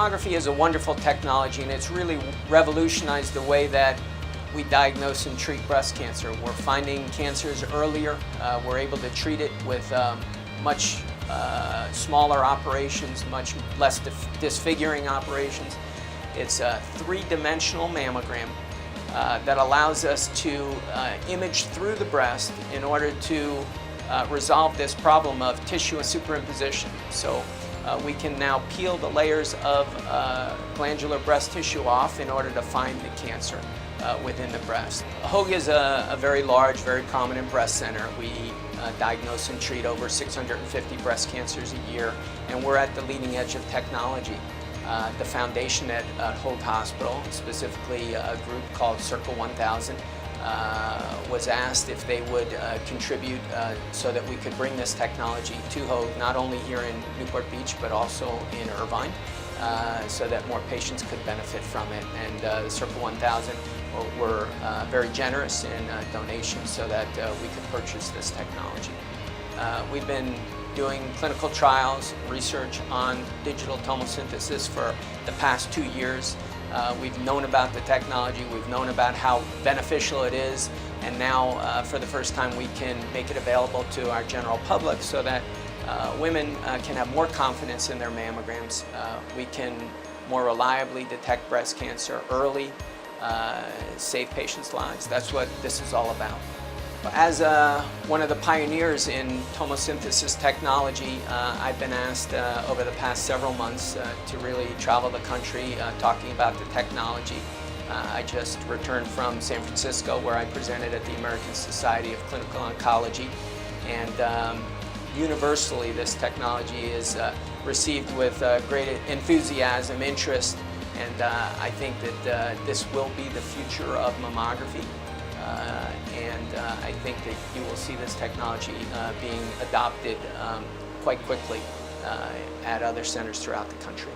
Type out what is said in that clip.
Mammography is a wonderful technology, and it's really revolutionized the way that we diagnose and treat breast cancer. We're finding cancers earlier. We're able to treat it with much smaller operations, much less disfiguring operations. It's a three-dimensional mammogram that allows us to image through the breast in order to resolve this problem of tissue superimposition. So we can now peel the layers of glandular breast tissue off in order to find the cancer within the breast. Hoag is a very large, very prominent breast center. We diagnose and treat over 650 breast cancers a year, and we're at the leading edge of technology. The foundation at Hoag Hospital, specifically a group called Circle 1000, was asked if they would contribute so that we could bring this technology to Hoag, not only here in Newport Beach, but also in Irvine, so that more patients could benefit from it. And Circle 1000 were very generous in donations so that we could purchase this technology. We've been doing clinical trials, research on digital tomosynthesis for the past 2 years. We've known about the technology, we've known about how beneficial it is, and now for the first time we can make it available to our general public so that women can have more confidence in their mammograms. We can more reliably detect breast cancer early, save patients' lives. That's what this is all about. As one of the pioneers in tomosynthesis technology, I've been asked over the past several months to really travel the country talking about the technology. I just returned from San Francisco, where I presented at the American Society of Clinical Oncology, and universally this technology is received with great enthusiasm, interest, and I think that this will be the future of mammography. And I think that you will see this technology being adopted quite quickly at other centers throughout the country.